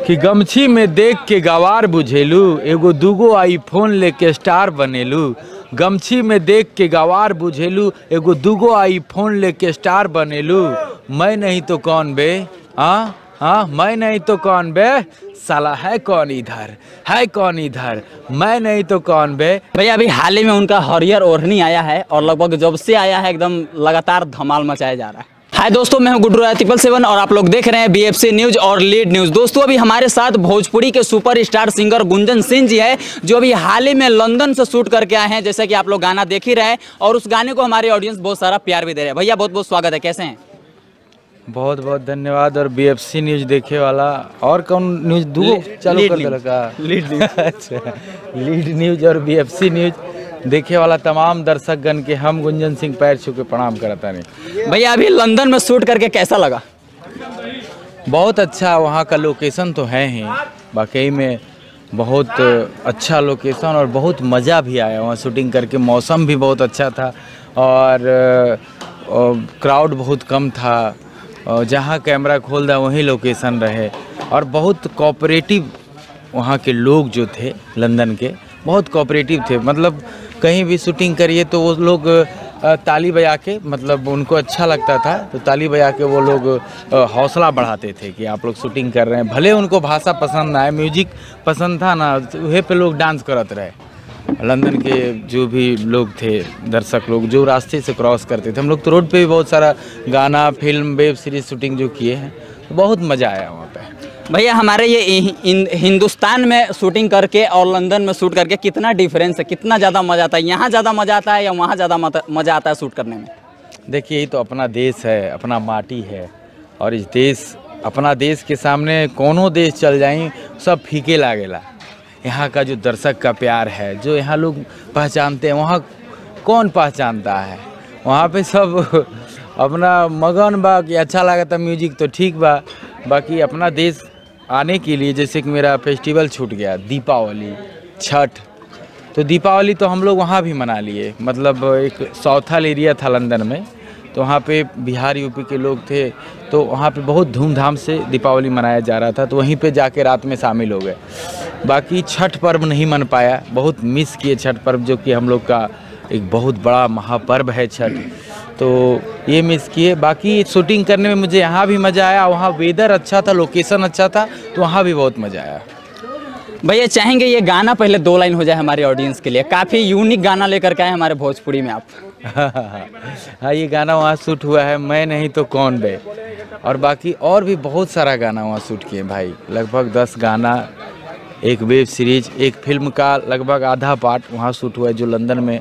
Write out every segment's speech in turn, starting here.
कि गमछी में देख के गवार बुझेलू, एगो दूगो आईफोन लेके स्टार बनेलू। गमछी में देख के गवार बुझेलू, एगो दूगो आईफोन लेके स्टार बनेलू। मैं नहीं तो कौन बे, हाँ हाँ मैं नहीं तो कौन बे, साला है कौन इधर, है कौन इधर, मैं नहीं तो कौन बे। भैया अभी हाल ही में उनका हरियर ओढ़नी आया है और लगभग जब से आया है एकदम लगातार धमाल मचाया जा रहा है। हाय दोस्तों, मैं हूं गुड्डू राय 777 और आप लोग देख रहे हैं बीएफसी न्यूज और लीड न्यूज। दोस्तों अभी हमारे साथ भोजपुरी के सुपरस्टार सिंगर गुंजन सिंह जी है, जो अभी हाल ही में लंदन से शूट करके आए हैं। जैसा कि आप लोग गाना देख ही रहे हैं और उस गाने को हमारे ऑडियंस बहुत सारा प्यार भी दे रहे हैं। भैया बहुत बहुत स्वागत है, कैसे हैं? बहुत बहुत धन्यवाद। और बीएफसी न्यूज देखे वाला और कौन न्यूज दो चालू कर देगा? Lead news. अच्छा, लीड न्यूज और बीएफसी न्यूज देखे वाला तमाम दर्शकगण के हम गुंजन सिंह पैर छू के प्रणाम करता नहीं। भैया अभी लंदन में शूट करके कैसा लगा? बहुत अच्छा, वहाँ का लोकेशन तो है ही, वाकई में बहुत अच्छा लोकेशन और बहुत मज़ा भी आया वहाँ शूटिंग करके। मौसम भी बहुत अच्छा था और क्राउड बहुत कम था। और जहाँ कैमरा खोल दा वहीं लोकेशन रहे और बहुत कोऑपरेटिव वहाँ के लोग जो थे लंदन के, बहुत कोऑपरेटिव थे। मतलब कहीं भी शूटिंग करिए तो वो लोग ताली बजा के, मतलब उनको अच्छा लगता था तो ताली बजा के वो लोग हौसला बढ़ाते थे कि आप लोग शूटिंग कर रहे हैं। भले उनको भाषा पसंद ना आए, म्यूजिक पसंद था ना, वही पे लोग डांस करत रहे। लंदन के जो भी लोग थे, दर्शक लोग जो रास्ते से क्रॉस करते थे, हम लोग तो रोड पे भी बहुत सारा गाना, फिल्म, वेब सीरीज शूटिंग जो किए हैं, तो बहुत मज़ा आया वहाँ पे। भैया हमारे ये हिंदुस्तान में शूटिंग करके और लंदन में शूट करके कितना डिफरेंस है, कितना ज़्यादा मज़ा आता है? यहाँ ज़्यादा मज़ा आता है या वहाँ ज़्यादा मज़ा आता है शूट करने में? देखिए, ये तो अपना देश है, अपना माटी है और इस देश, अपना देश के सामने कोनो देश चल जाए सब फीके लागेला। यहाँ का जो दर्शक का प्यार है, जो यहाँ लोग पहचानते हैं, वहाँ कौन पहचानता है? वहाँ पे सब अपना मगन बा कि अच्छा लगा था म्यूजिक तो ठीक बा। बाकी अपना देश आने के लिए, जैसे कि मेरा फेस्टिवल छूट गया, दीपावली, छठ, तो दीपावली तो हम लोग वहाँ भी मना लिए। मतलब एक साउथल एरिया था लंदन में, तो वहाँ पे बिहार यूपी के लोग थे, तो वहाँ पे बहुत धूमधाम से दीपावली मनाया जा रहा था, तो वहीं पे जाके रात में शामिल हो गए। बाकी छठ पर्व नहीं मन पाया, बहुत मिस किए छठ पर्व, जो कि हम लोग का एक बहुत बड़ा महापर्व है छठ, तो ये मिस किए। बाकी शूटिंग करने में मुझे यहाँ भी मज़ा आया, वहाँ वेदर अच्छा था, लोकेशन अच्छा था, तो वहाँ भी बहुत मज़ा आया। भैया चाहेंगे ये गाना पहले 2 लाइन हो जाए हमारे ऑडियंस के लिए? काफ़ी यूनिक गाना लेकर के आए हमारे भोजपुरी में आप। हाँ, ये गाना वहाँ शूट हुआ है, मैं नहीं तो कौन बे। और बाकी और भी बहुत सारा गाना वहाँ शूट किए भाई, लगभग 10 गाना, एक वेब सीरीज, एक फिल्म का लगभग आधा पार्ट वहाँ शूट हुआ है, जो लंदन में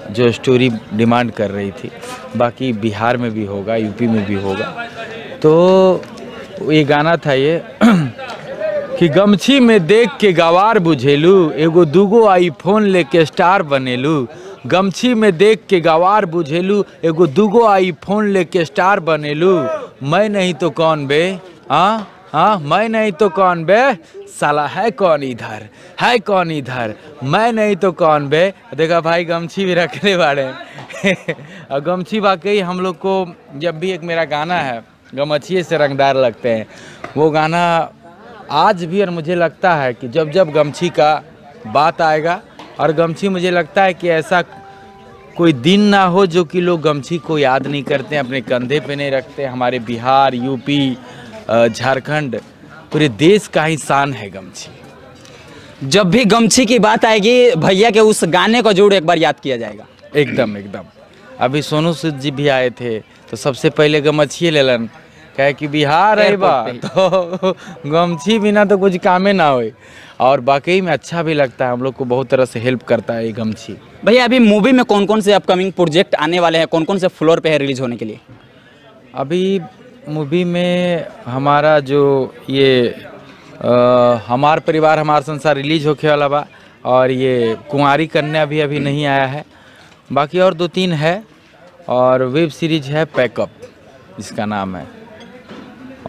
जो स्टोरी डिमांड कर रही थी। बाकी बिहार में भी होगा, यूपी में भी होगा। तो ये गाना था ये कि गमछी में देख के गवार बुझेलू, एगो दूगो आईफोन लेके स्टार बनेलू। गमछी में देख के गवार बुझेलू, एगो दूगो आईफोन लेके स्टार बनेलू। मैं नहीं तो कौन बे, हाँ हाँ मैं नहीं तो कौन बे, साला है कौन इधर, है कौन इधर, मैं नहीं तो कौन बे। देखा भाई, गमछी भी रखने वाले और गमछी वाकई हम लोग को, जब भी एक मेरा गाना है गमछिए से रंगदार लगते हैं, वो गाना आज भी, और मुझे लगता है कि जब जब गमछी का बात आएगा, और गमछी मुझे लगता है कि ऐसा कोई दिन ना हो जो कि लोग गमछी को याद नहीं करते हैं, अपने कंधे पे नहीं रखते। हमारे बिहार, यूपी, झारखंड, पूरे देश का ही शान है गमछी। जब भी गमछी की बात आएगी भैया के उस गाने को जरूर एक बार याद किया जाएगा। एकदम एकदम। अभी सोनू सूद जी भी आए थे, तो सबसे पहले गमछिए लेलन, कहे कि बिहार है बा, तो गमछी बिना तो कुछ कामे ना होए। और वाकई में अच्छा भी लगता है, हम लोग को बहुत तरह से हेल्प करता है ये गमछी। भैया अभी मूवी में कौन कौन से अपकमिंग प्रोजेक्ट आने वाले हैं, कौन कौन से फ्लोर पे है रिलीज होने के लिए? अभी मूवी में हमारा जो ये हमार परिवार हमार संसार रिलीज होके वाला बा, और ये कुंवारी कन्या भी अभी नहीं आया है। बाकी और 2-3 है, और वेब सीरीज है पैकअप जिसका नाम है,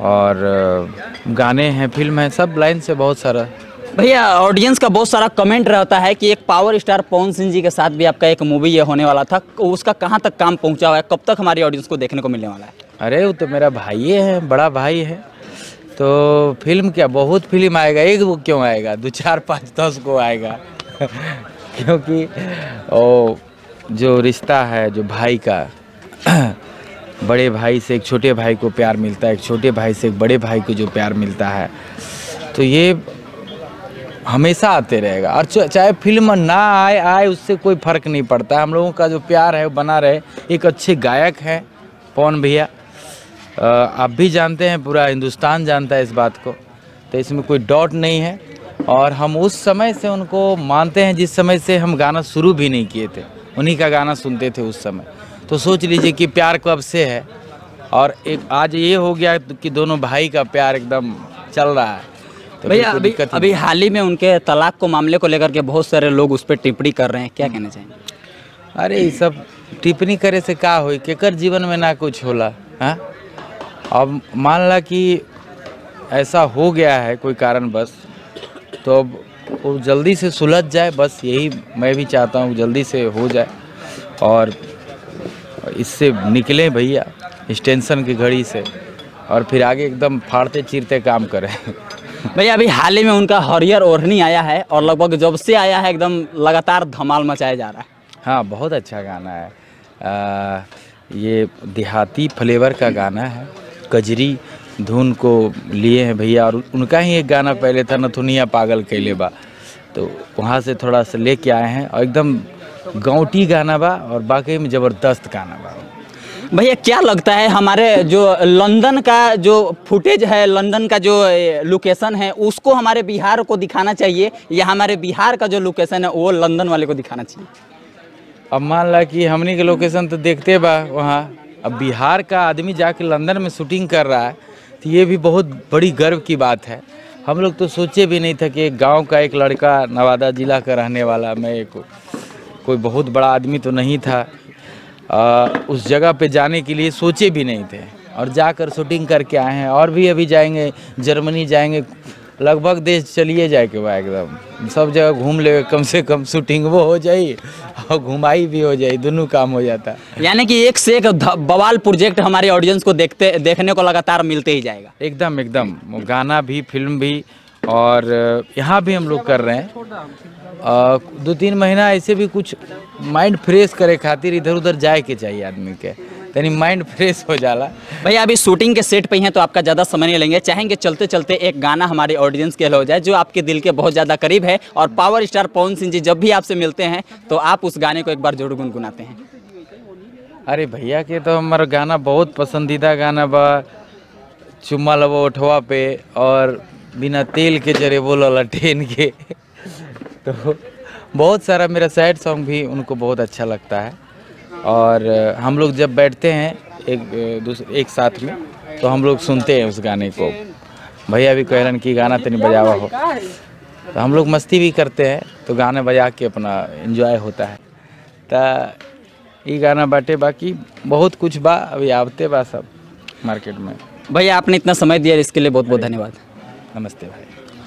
और गाने हैं, फिल्म है, सब लाइन से बहुत सारा। भैया ऑडियंस का बहुत सारा कमेंट रहता है कि एक पावर स्टार पवन सिंह जी के साथ भी आपका एक मूवी ये होने वाला था, उसका कहाँ तक काम पहुँचा हुआ है, कब तक हमारी ऑडियंस को देखने को मिलने वाला है? अरे वो तो मेरा भाई है, बड़ा भाई है, तो फिल्म क्या, बहुत फिल्म आएगा, एक वो क्यों आएगा, 2 4 5 10 को आएगा क्योंकि ओ जो रिश्ता है जो भाई का बड़े भाई से एक छोटे भाई को प्यार मिलता है, एक छोटे भाई से एक बड़े भाई को जो प्यार मिलता है, तो ये हमेशा आते रहेगा। और चाहे फिल्म ना आए उससे कोई फ़र्क नहीं पड़ता। हम लोगों का जो प्यार है वो बना रहे। एक अच्छे गायक हैं पवन भैया, आप भी जानते हैं, पूरा हिंदुस्तान जानता है इस बात को, तो इसमें कोई डाउट नहीं है। और हम उस समय से उनको मानते हैं जिस समय से हम गाना शुरू भी नहीं किए थे, उन्हीं का गाना सुनते थे उस समय। तो सोच लीजिए कि प्यार कब से है, और एक आज ये हो गया कि दोनों भाई का प्यार एकदम चल रहा है। तो भैया अभी हाल ही में उनके तलाक को मामले को लेकर के बहुत सारे लोग उस पर टिप्पणी कर रहे हैं, क्या कहना चाहेंगे? अरे ये सब टिप्पणी करे से का होई, केकर जीवन में ना कुछ होला। हाँ, अब मान ला कि ऐसा हो गया है कोई कारण बस, तो अब वो जल्दी से सुलझ जाए, बस यही मैं भी चाहता हूँ, जल्दी से हो जाए और इससे निकलें भैया इस टेंशन की घड़ी से, और फिर आगे एकदम फाड़ते चीरते काम करें। भैया अभी हाल ही में उनका हरियर ओढ़नी आया है, और लगभग जब से आया है एकदम लगातार धमाल मचाया जा रहा है। हाँ, बहुत अच्छा गाना है। ये देहाती फ्लेवर का गाना है, कजरी धुन को लिए हैं भैया, और उनका ही एक गाना पहले था नथुनिया पागल कैले बा, तो वहाँ से थोड़ा सा लेके आए हैं, और एकदम गाँवटी गाना बा और बाकी में ज़बरदस्त गाना बा। भैया क्या लगता है हमारे जो लंदन का जो फुटेज है, लंदन का जो लोकेशन है, उसको हमारे बिहार को दिखाना चाहिए, या हमारे बिहार का जो लोकेशन है वो लंदन वाले को दिखाना चाहिए? अब मान ला कि हमनी के लोकेशन तो देखते बा वहाँ, अब बिहार का आदमी जाके लंदन में शूटिंग कर रहा है, तो ये भी बहुत बड़ी गर्व की बात है। हम लोग तो सोचे भी नहीं था कि एक गाँव का एक लड़का, नवादा जिला का रहने वाला, मैं कोई बहुत बड़ा आदमी तो नहीं था, उस जगह पे जाने के लिए सोचे भी नहीं थे, और जाकर शूटिंग करके आए हैं। और भी अभी जाएंगे, जर्मनी जाएंगे, लगभग देश चलिए जाए के बाद एकदम सब जगह घूम ले, कम से कम शूटिंग वो हो जाए और घुमाई भी हो जाए, दोनों काम हो जाता है। यानी कि एक से एक बवाल प्रोजेक्ट हमारे ऑडियंस को देखने को लगातार मिलते ही जाएगा। एकदम एकदम, गाना भी, फिल्म भी, और यहाँ भी हम लोग कर रहे हैं। 2-3 महीना ऐसे भी कुछ माइंड फ्रेश करे खातिर इधर उधर जाए के चाहिए आदमी के, यानी माइंड फ्रेश हो जाला। भैया अभी शूटिंग के सेट पे हैं, तो आपका ज़्यादा समय नहीं लेंगे, चाहेंगे चलते चलते एक गाना हमारे ऑडियंस के लिए हो जाए जो आपके दिल के बहुत ज़्यादा करीब है, और पावर स्टार पवन सिंह जी जब भी आपसे मिलते हैं तो आप उस गाने को एक बार जरूर गुनगुनाते हैं। अरे भैया के तो हमारा गाना बहुत पसंदीदा गाना बा, चुम्मा लबो ओठवा पे, और बिना तेल के जरे बोलो लटेन के तो बहुत सारा मेरा सैड सॉन्ग भी उनको बहुत अच्छा लगता है। और हम लोग जब बैठते हैं एक साथ में, तो हम लोग सुनते हैं उस गाने को। भैया भी कह रहे कि गाना तनी बजावा हो, तो हम लोग मस्ती भी करते हैं, तो गाना बजा के अपना एंजॉय होता है। तो ये गाना बाटे, बाकी बहुत कुछ बा अभी आवते बा सब मार्केट में। भैया आपने इतना समय दिया इसके लिए बहुत बहुत धन्यवाद। नमस्ते भाई।